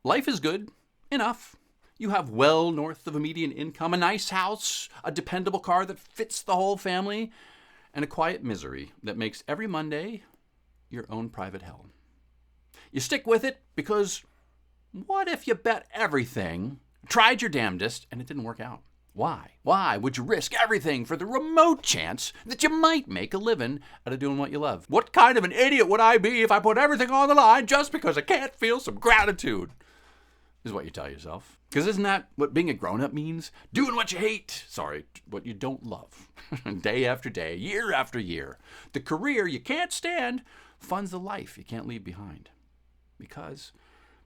life is good enough. You have well north of a median income, a nice house, a dependable car that fits the whole family, and a quiet misery that makes every Monday your own private hell. You stick with it because what if you bet everything, tried your damnedest, and it didn't work out? Why? Why would you risk everything for the remote chance that you might make a living out of doing what you love? What kind of an idiot would I be if I put everything on the line just because I can't feel some gratitude? Is what you tell yourself. Because isn't that what being a grown-up means? Doing what you hate. Sorry, what you don't love. Day after day, year after year. The career you can't stand funds the life you can't leave behind. Because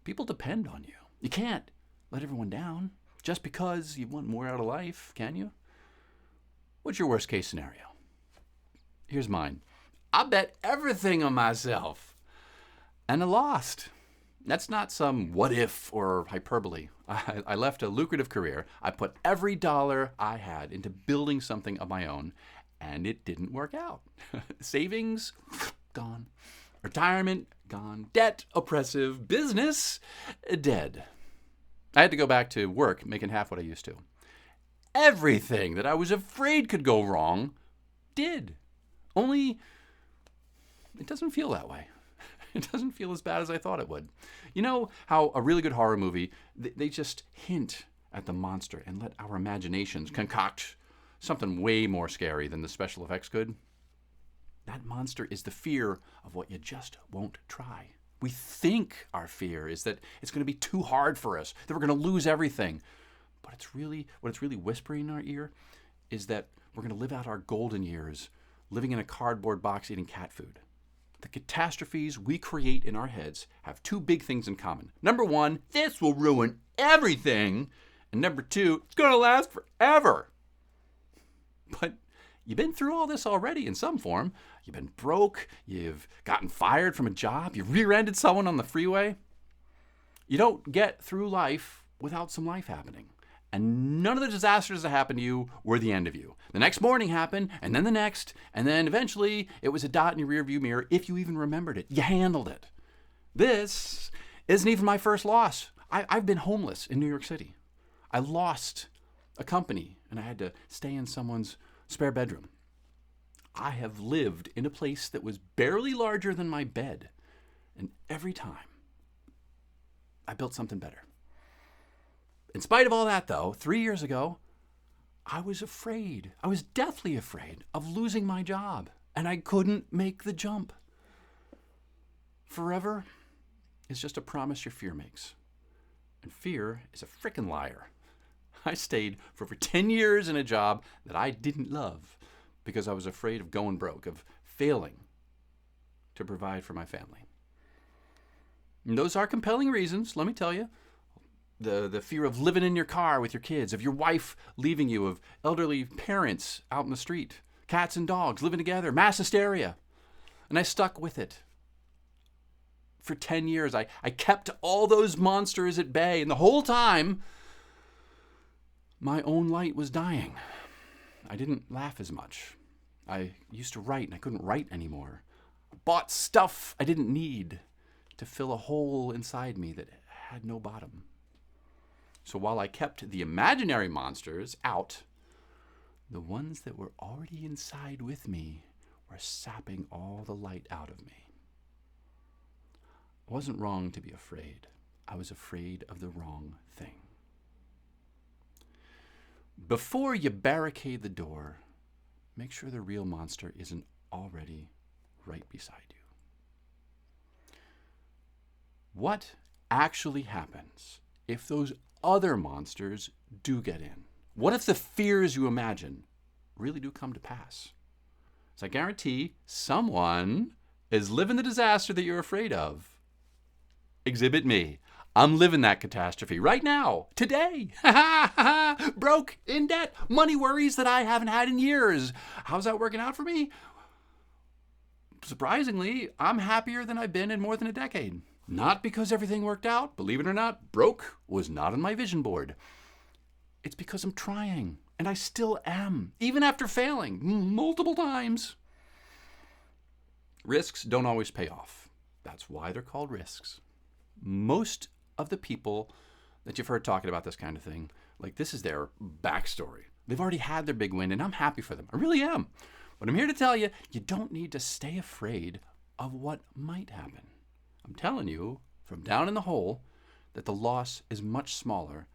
people depend on you. You can't let everyone down just because you want more out of life, can you? What's your worst case scenario? Here's mine. I bet everything on myself. And I lost. That's not some what if or hyperbole. I left a lucrative career. I put every dollar I had into building something of my own, and it didn't work out. Savings, gone. Retirement, gone. Debt, oppressive. Business, dead. I had to go back to work making half what I used to. Everything that I was afraid could go wrong did. Only it doesn't feel that way. It doesn't feel as bad as I thought it would. You know how a really good horror movie, they just hint at the monster and let our imaginations concoct something way more scary than the special effects could? That monster is the fear of what you just won't try. We think our fear is that it's going to be too hard for us, that we're going to lose everything. But what it's really whispering in our ear is that we're going to live out our golden years living in a cardboard box eating cat food. The catastrophes we create in our heads have two big things in common. Number one, this will ruin everything. And number two, it's going to last forever. But you've been through all this already in some form. You've been broke. You've gotten fired from a job. You've rear-ended someone on the freeway. You don't get through life without some life happening. And none of the disasters that happened to you were the end of you. The next morning happened, and then the next, and then eventually it was a dot in your rearview mirror if you even remembered it. You handled it. This isn't even my first loss. I've been homeless in New York City. I lost a company, and I had to stay in someone's spare bedroom. I have lived in a place that was barely larger than my bed, and every time I built something better. In spite of all that, though, 3 years ago, I was afraid. I was deathly afraid of losing my job, and I couldn't make the jump. Forever is just a promise your fear makes, and fear is a frickin' liar. I stayed for over 10 years in a job that I didn't love because I was afraid of going broke, of failing to provide for my family. And those are compelling reasons, let me tell you. The fear of living in your car with your kids, of your wife leaving you, of elderly parents out in the street, cats and dogs living together, mass hysteria. And I stuck with it. For 10 years, I kept all those monsters at bay, and the whole time, my own light was dying. I didn't laugh as much. I used to write, and I couldn't write anymore. I bought stuff I didn't need to fill a hole inside me that had no bottom. So while I kept the imaginary monsters out, the ones that were already inside with me were sapping all the light out of me. I wasn't wrong to be afraid. I was afraid of the wrong thing. Before you barricade the door, make sure the real monster isn't already right beside you. What actually happens if those other monsters do get in? What if the fears you imagine really do come to pass? So I guarantee someone is living the disaster that you're afraid of. Exhibit me. I'm living that catastrophe right now, today. Broke, in debt, money worries that I haven't had in years. How's that working out for me? Surprisingly, I'm happier than I've been in more than a decade. Not because everything worked out. Believe it or not, broke was not on my vision board. It's because I'm trying, and I still am, even after failing multiple times. Risks don't always pay off. That's why they're called risks. Most of the people that you've heard talking about this kind of thing, like this is their backstory. They've already had their big win, and I'm happy for them. I really am. But I'm here to tell you, you don't need to stay afraid of what might happen. I'm telling you, from down in the hole, that the loss is much smaller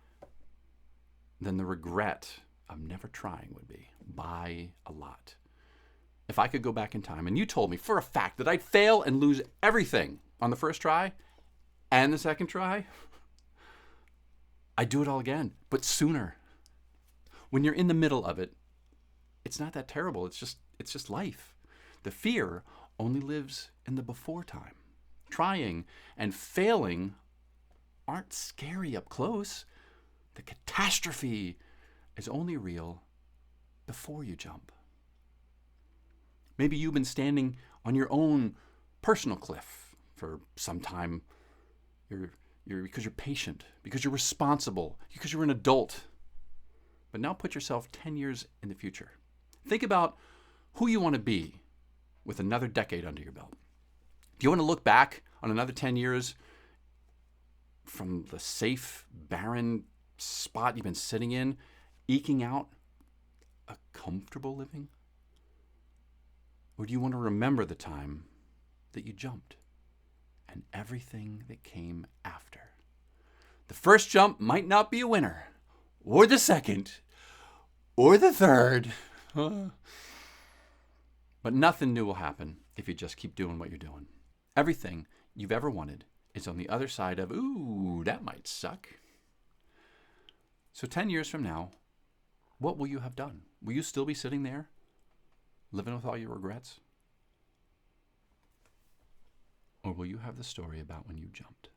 than the regret of never trying would be, by a lot. If I could go back in time and you told me for a fact that I'd fail and lose everything on the first try and the second try, I'd do it all again, but sooner. When you're in the middle of it, it's not that terrible. It's just life. The fear only lives in the before time. Trying and failing aren't scary up close. The catastrophe is only real before you jump. Maybe you've been standing on your own personal cliff for some time. Because you're patient, because you're responsible, because you're an adult. But now put yourself 10 years in the future. Think about who you want to be with another decade under your belt. Do you want to look back on another 10 years from the safe, barren spot you've been sitting in, eking out a comfortable living? Or do you want to remember the time that you jumped and everything that came after? The first jump might not be a winner, or the second, or the third. But nothing new will happen if you just keep doing what you're doing. Everything you've ever wanted is on the other side of, ooh, that might suck. So 10 years from now, what will you have done? Will you still be sitting there, living with all your regrets? Or will you have the story about when you jumped?